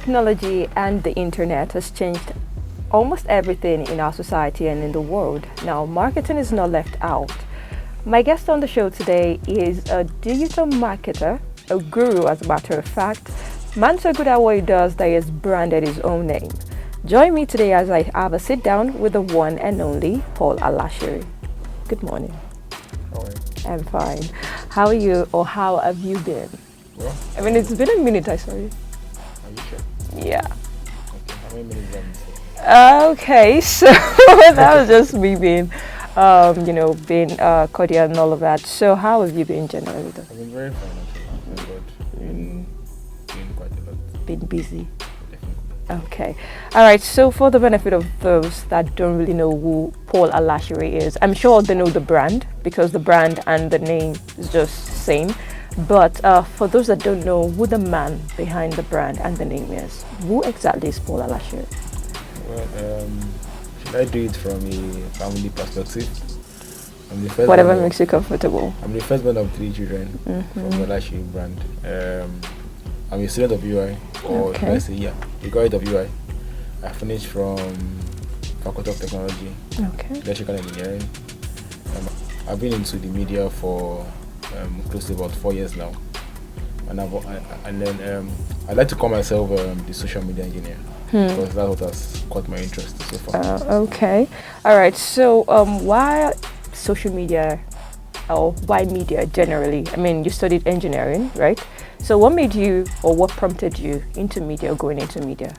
technology and the internet has changed almost everything in our society and in the world. Now, marketing is not left out. My guest on the show today is a digital marketer, a guru as a matter of fact, man so good at what he does that he has branded his own name. Join me today as I have a sit down with the one and only Paul Alashere. Good morning. How are you? I'm fine. How are you, or how have you been? Well, I mean, it's been a minute, I saw you. are you sure? Yeah. Okay. How many minutes have you said? Okay, so that was just me being, being cordial and all of that. So how have you been generally though? I've been very fine actually. Thank God. Been doing quite a lot. Been busy. Definitely. Okay. All right. So for the benefit of those that don't really know who Paul Alashere is, I'm sure they know the brand because the brand and the name is just same. But for those that don't know who the man behind the brand and the name is, who exactly is Paul Alashere? Well, should I do it from a family perspective? I'm the first Whatever born makes you comfortable. I'm the firstborn of 3 children from the Alashere brand. I'm a student of UI, or Okay. should I say, a graduate of UI. I finished from Faculty of Technology, Okay. Electrical Engineering. I've been into the media for close to about 4 years now, and I like to call myself the social media engineer because that's what has caught my interest so far. Okay. All right. So why social media or why media generally? I mean, you studied engineering, right? So what made you or what prompted you into media or going into media?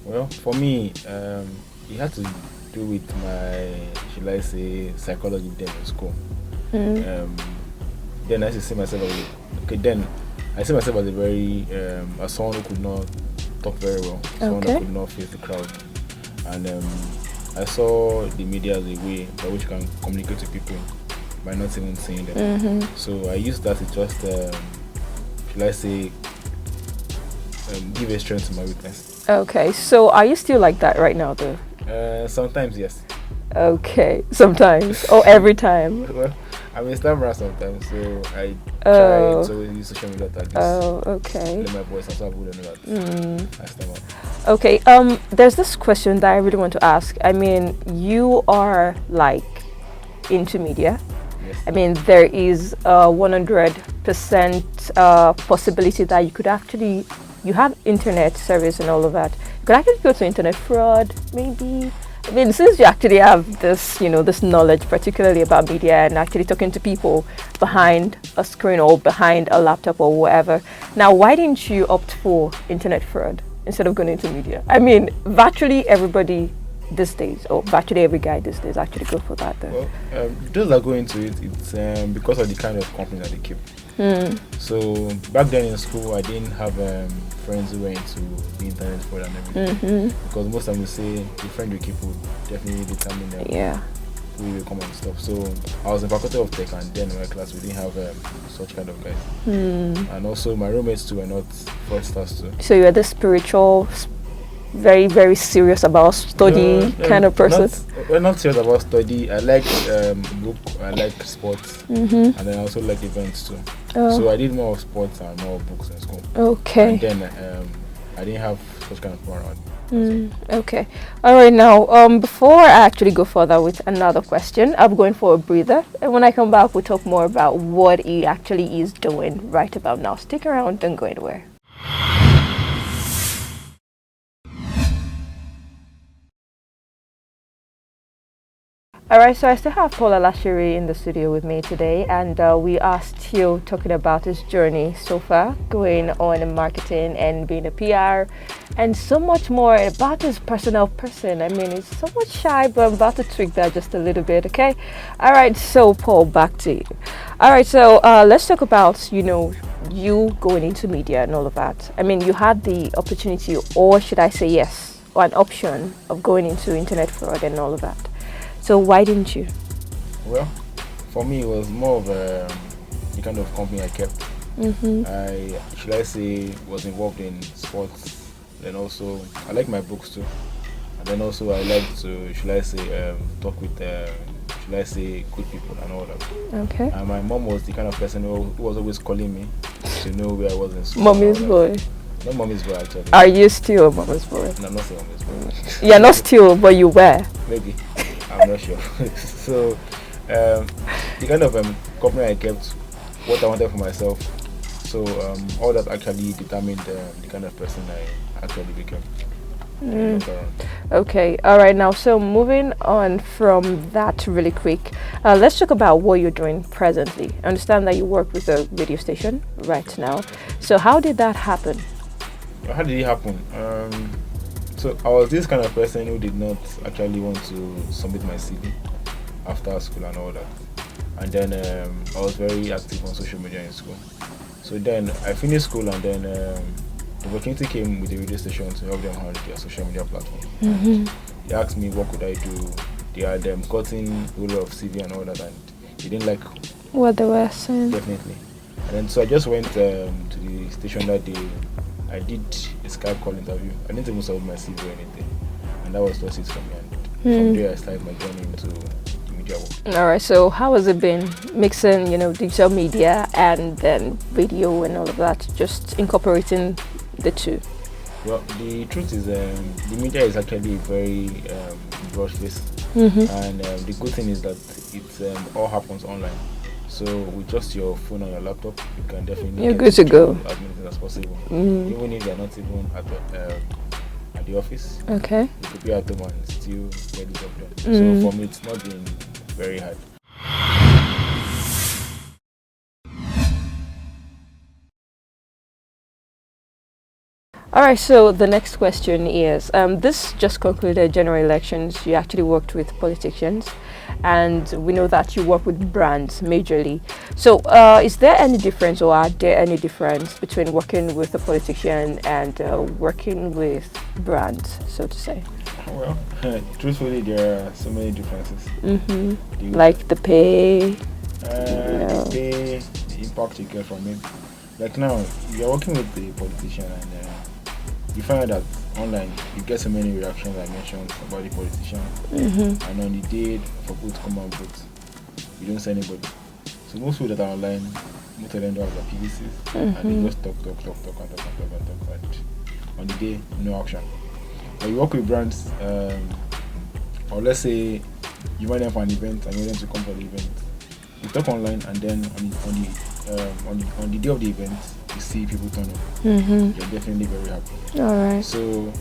Well, for me, it had to do with my, should I say, psychology then in school. Then I used to see myself as a very as someone who could not talk very well, someone Okay. who could not face the crowd, and I saw the media as a way by which you can communicate to people by not even seeing them. So I used that to just should I say give a strength to my weakness. Okay. So are you still like that right now, though? Sometimes yes. Okay. Sometimes or every time. Well, I'm a stammerer sometimes, so I Oh. try to use social media to at least Oh. Okay. let my voice and so people know that I stammer. Okay. There's this question that I really want to ask. I mean, you are like into media. Yes. I mean, there is a 100% possibility that you could actually, you have internet service and all of that. You could actually go to internet fraud, maybe. I mean, since you actually have this, this knowledge, particularly about media and actually talking to people behind a screen or behind a laptop or whatever. Now, why didn't you opt for internet fraud instead of going into media? I mean, virtually everybody these days, or virtually every guy these days actually go for that though. Well, those that go into it, it's because of the kind of company that they keep. So back then in school, I didn't have friends who were into the internet fraud and everything. Because most of them say the friend you keep will definitely determine Yeah. who you will come and stuff. So I was in Faculty of Tech, and then in my class we didn't have such kind of guys. And also my roommates too were not fraudsters too. So you're the spiritual, very, very serious about study kind of person. Not serious about study. I like book. I like sports, and then I also like events too. So I did more of sports and more of books in school. Okay. And then I didn't have such kind of fun around. Okay. All right. Now, before I actually go further with another question, I'm going for a breather, and when I come back, we'll talk more about what he actually is doing right about now. Stick around, don't go anywhere. Alright, so I still have Paul Alashere in the studio with me today, and we are still talking about his journey so far, going on in marketing and being a PR, and so much more about his personal person. I mean, he's somewhat shy, but I'm about to tweak that just a little bit, okay? Alright, so Paul, back to you. Alright, so let's talk about, you going into media and all of that. I mean, you had the opportunity, or should I say yes, or an option of going into internet fraud and all of that. So why didn't you? Well, for me, it was more of the kind of company I kept. I say, was involved in sports. Then also, I like my books too. And then also, I like to, talk with, good people and all that. Okay. And my mom was the kind of person who was always calling me to know where I was in school. Mommy's boy. Not mommy's boy actually. Are you still a mama's boy? No, I'm not saying mommy's boy. You're not still, but you were. Maybe. I'm not sure. So, the kind of company I kept, what I wanted for myself. So, all that actually determined the kind of person I actually became. Okay, all right. Now, so moving on from that really quick, let's talk about what you're doing presently. I understand that you work with a radio station right now. So, how did that happen? How did it happen? So I was this kind of person who did not actually want to submit my CV after school and all that. And then I was very active on social media in school. So then I finished school, and then the opportunity came with the radio station to help them handle their social media platform. They asked me what could I do. They had gotten a lot of CV and all that, and they didn't like What they were saying? definitely. And then so I just went to the station that day. I did a Skype call interview. I didn't even submit my CV or anything, and that was just it for me. And from there, I started my journey into the media world. All right. So, how has it been mixing, digital media and then radio and all of that? Just incorporating the two. Well, the truth is, the media is actually very broad face, Mm-hmm. and the good thing is that it all happens online. So with just your phone and your laptop, you can definitely You're get good to go. as many things as possible. Mm. Even if you're not even at the office, Okay. you could be at home and still get the job done. Mm. So for me, it's not been very hard. All right, so the next question is this just concluded general elections. You actually worked with politicians, and we know that you work with brands majorly. So, is there any difference, or are there any difference between working with a politician and working with brands, so to say? Well, truthfully, there are so many differences. Mm-hmm. Like the pay. The pay, the impact you get from it. Like now, you're working with the politician, and you find out that online you get so many reactions I mentioned about the politician, Mm-hmm. and on the day for people to come and vote, you don't see anybody. So most people that are online, most of them don't have their PVCs, and they just talk, and on the day, no action. But you work with brands, or let's say you invite them for an event and you want them to come for the event. You talk online, and then on the day of the event, you see people turn up. Mm-hmm. You're definitely very happy. All right. So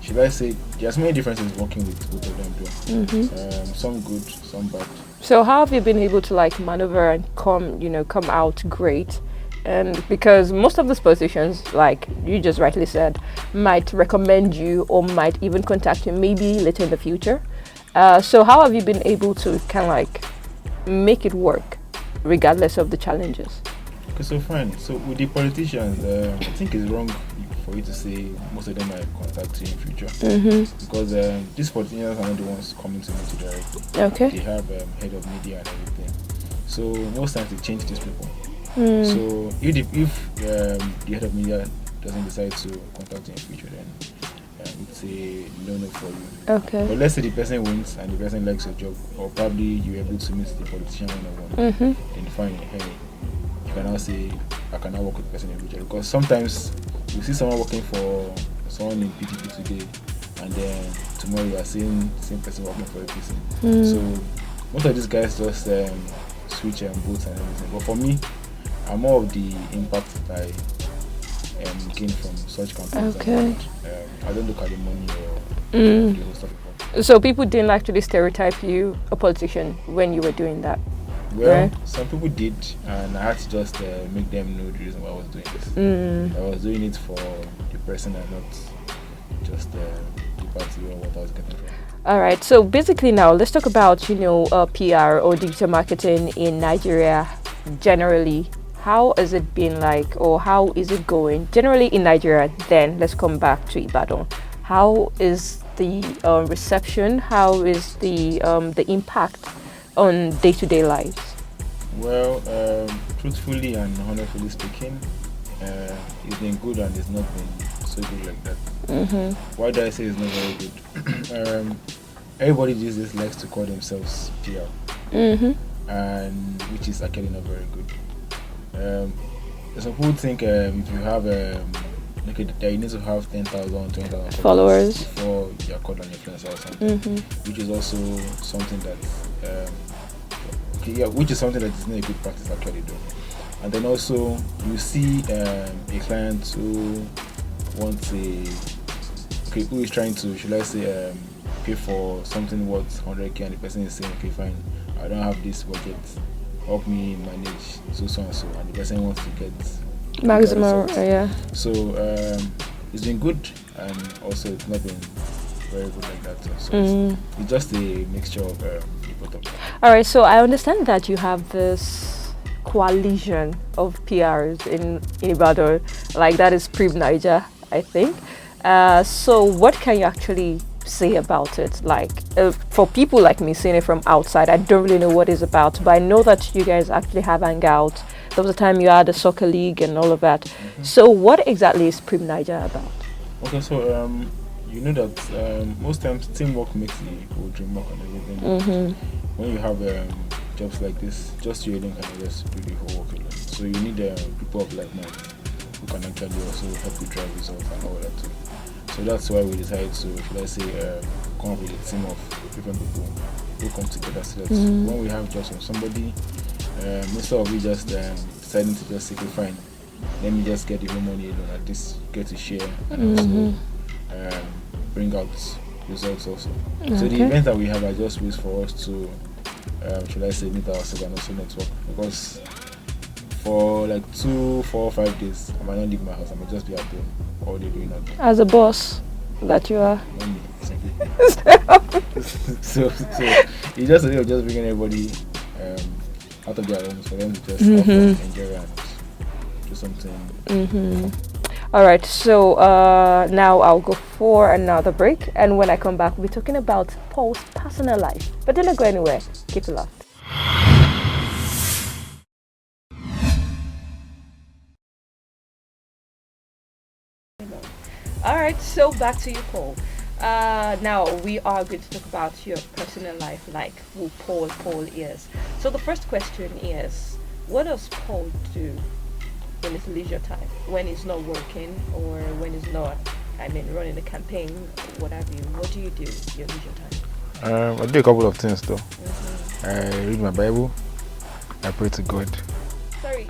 should I say, there's many differences working with both of them too. Mm-hmm. Some good, some bad. So how have you been able to maneuver and come out great? And because most of these positions, like you just rightly said, might recommend you or might even contact you maybe later in the future. So how have you been able to kind of make it work regardless of the challenges? Okay, so fine. So with the politicians, I think it's wrong for you to say most of them might contact you in future, because these politicians are not the ones coming to me to directly. Okay. They have head of media and everything. So most times they change these people. So if the head of media doesn't decide to contact you in future, then it's a no for you. Okay. But let's say the person wins and the person likes your job, or probably you're able to meet the politician one-on-one, then fine, hey, you can now say, I can now work with the person in the future. Because sometimes you see someone working for someone in PDP today, and then tomorrow you are seeing the same person working for a person. So most of these guys just switch boots and everything. But for me, I'm more of the impact that I gain from such companies. Okay. I don't look at the money or the whole stuff. So people didn't actually stereotype you a politician when you were doing that? Well, Right. some people did, and I had to just make them know the reason why I was doing this. I was doing it for the person and not just the party or what I was getting from. All right. So basically now let's talk about, PR or digital marketing in Nigeria generally. How has it been like, or how is it going generally in Nigeria? Then let's come back to Ibadan. How is the reception? How is the impact on day-to-day lives? Well, truthfully and honestly speaking, it's been good and it's not been so good like that. Why do I say it's not very good? Everybody these days likes to call themselves PR, and which is actually not very good. some people think if you have okay, that you need to have 10,000, 20,000 Followers. before you're called an influencer or something, which is also something that okay, yeah, which is something that is not a good practice actually though. And then also you see a client who wants who is trying to, should I say, pay for something worth 100k, and the person is saying, okay, fine, I don't have this budget, help me manage so and so, and the person wants to get Maximum, results. yeah. So it's been good, and also it's not been very good like that. So it's just a mixture of both of them. All right, so I understand that you have this coalition of PRs in Ibadan, like that is Priv Niger, I think. So what can you actually say about it? Like for people like me seeing it from outside, I don't really know what it's about, but I know that you guys actually have Hangout. There was a time you had a soccer league and all of that. So what exactly is Priv Niger about? Okay, so you know that most times teamwork makes the whole dream work and everything. When you have jobs like this, just you alone can just do the whole work alone. So you need people of like mind who can actually also help you drive results and all that too. So that's why we decided to, let's say, come up with a team of different people who come together. So that when we have jobs from somebody, instead of we just deciding to just say, okay, fine, let me just get the whole money alone, at least get to share and also bring out results also. So the events that we have are just ways for us to, should I say, meet ourselves and also network, because for like 2, 4, 5 days, I might not leave my house. I might just be at home all day doing nothing. As a boss that you are. so it's just a way of just bringing everybody out of their homes for them to just have fun, enjoy and do something. All right, so now I'll go for another break, and when I come back, we'll be talking about Paul's personal life. But don't go anywhere. Keep it locked. All right, so back to you, Paul. Now we are going to talk about your personal life, like who Paul is. So the first question is, what does Paul do in his leisure time, when he's not working or when he's not, running a campaign, whatever you? What do you do in your leisure time? I do a couple of things though. I read my Bible. I pray to God. Sorry,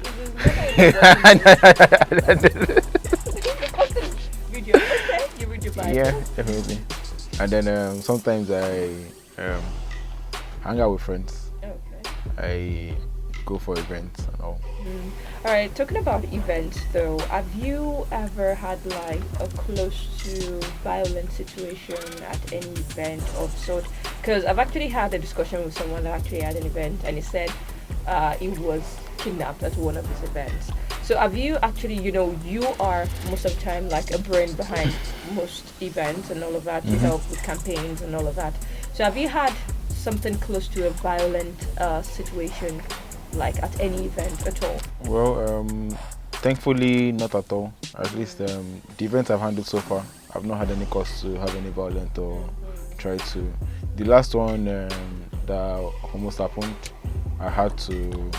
you read your Bible. Yeah, definitely. And then sometimes I hang out with friends. Okay. I go for events and all. All right, talking about events though, have you ever had like a close to violent situation at any event of sort? Because I've actually had a discussion with someone that actually had an event, and he said he was kidnapped at one of his events. So have you actually, you are most of the time like a brain behind most events and all of that. You help with campaigns and all of that. So have you had something close to a violent situation, like at any event at all? Well, thankfully not at all. At least the events I've handled so far, I've not had any cause to have any violent or try to. The last one that almost happened, I had to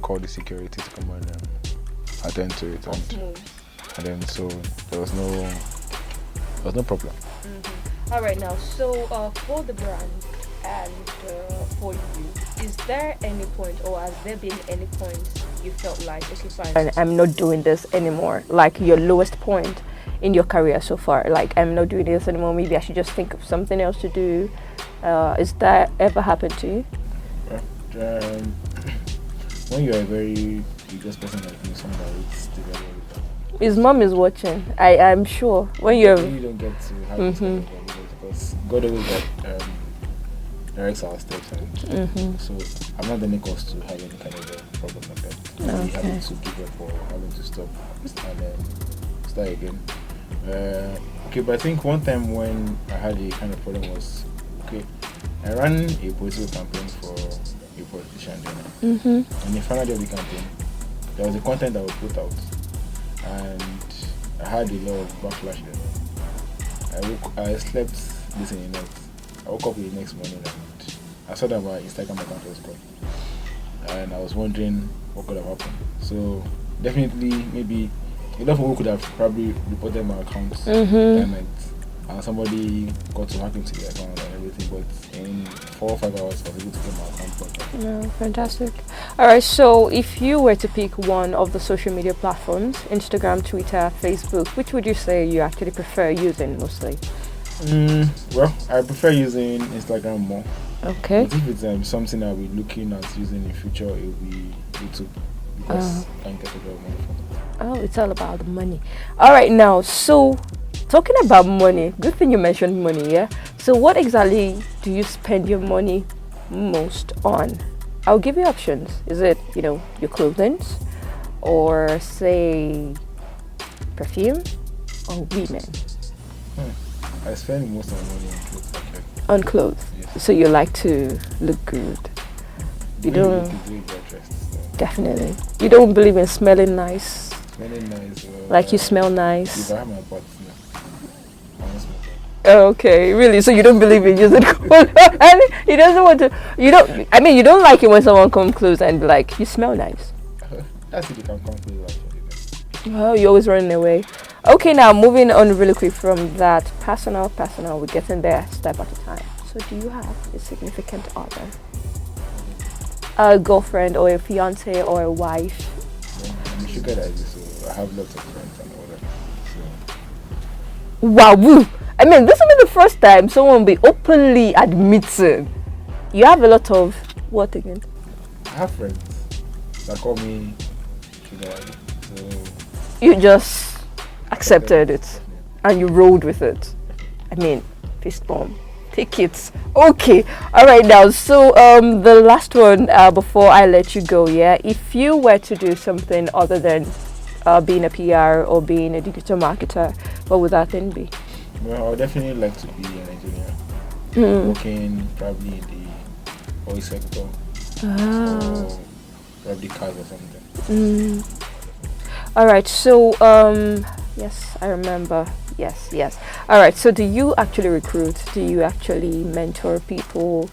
call the security to come and attend to it, and then so there was no problem. All right, now so for the brand and for you, is there any point, or has there been any point you felt like, okay, fine, I'm not doing this anymore, like your lowest point in your career so far, like I'm not doing this anymore, maybe I should just think of something else to do? Is that ever happened to you? When you're a very biggest person like me, someone that reads together with them, his mom is watching, I'm sure. When you're you don't get to have this kind of conversation, because God always directs our steps, and so I'm not any cause to have any kind of a problem like that. Maybe having to give up or having to stop and then start again. Okay, but I think one time when I had a kind of problem was, okay, I ran a political campaign for a politician then. On the final day of the campaign, there was a content that was put out, and I had a lot of backlash then. I slept this in the night. I woke up the next morning and I saw that my Instagram account was gone, and I was wondering what could have happened. So definitely maybe a lot of people could have probably reported my accounts that night, and somebody got to hack into the account and everything. But in 4 or 5 hours, I was able to get my account back. Yeah, fantastic. All right, so if you were to pick one of the social media platforms, Instagram, Twitter, Facebook, which would you say you actually prefer using mostly? Well, I prefer using Instagram more. Okay. But if it's something I'll be looking at using in future, it will be YouTube, because I can get a lot of money from it. Oh, it's all about the money. All right, now, so talking about money, good thing you mentioned money, yeah? So what exactly do you spend your money most on? I'll give you options. Is it, your clothing, or say perfume, or women? I spend most of my money on clothes, actually. On clothes. Yes. So you like to look good. You When don't. look is very well dressed, so Definitely. You don't believe in smelling nice. smelling nice. Like you smell If nice. I have my butt, no, I won't smell that. Okay, really? So you don't believe in using cologne? And he doesn't want to. You don't. I mean, you don't like it when someone comes close and be like, "You smell nice." That's if you can come close, actually. Oh, you're always running away. Okay, now moving on really quick from that personal. We're getting there step at a time. So, do you have a significant other, a girlfriend, or a fiance, or a wife? I'm a sugar daddy, so I have lots of friends and all that. So Wow, woo. I mean, this will be the first time someone will be openly admitting you have a lot of what again? I have friends that call me sugar daddy. So You just accepted it and you rolled with it. I mean, fist bump. Take it. Okay. All right now. So the last one before I let you go, yeah. If you were to do something other than being a PR or being a digital marketer, what would that thing be? Well, I would definitely like to be an engineer, working probably in the oil sector, or probably cars or something. All right. So yes, I remember. Yes. All right. So do you actually recruit? Do you actually mentor people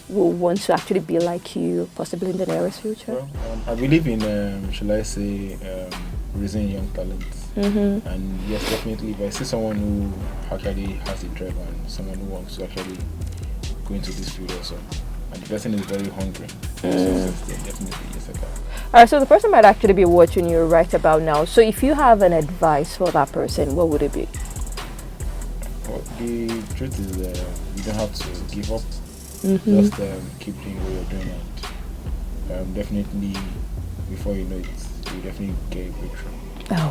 who want to actually be like you, possibly in the nearest future? Well, I believe in, shall I say, raising young talents. And yes, definitely, if I see someone who actually has a drive and someone who wants to actually go into this field also, and the person is very hungry, so then definitely, yes, I can. All right. So the person might actually be watching you right about now. So if you have an advice for that person, what would it be? Well, the truth is, you don't have to give up. Just keep doing what you're doing, and definitely, before you know it, you definitely get a breakthrough.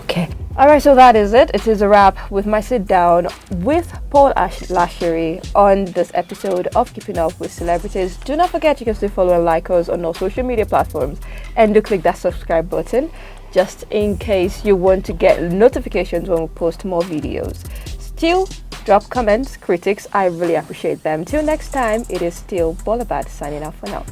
Okay. All right, so that is it. It is a wrap with my sit down with Paul Lashery on this episode of Keeping Up with Celebrities. Do not forget you can still follow and like us on our social media platforms, and do click that subscribe button just in case you want to get notifications when we post more videos. Still, drop comments, critics. I really appreciate them. Till next time, it is still Bolabad signing out for now.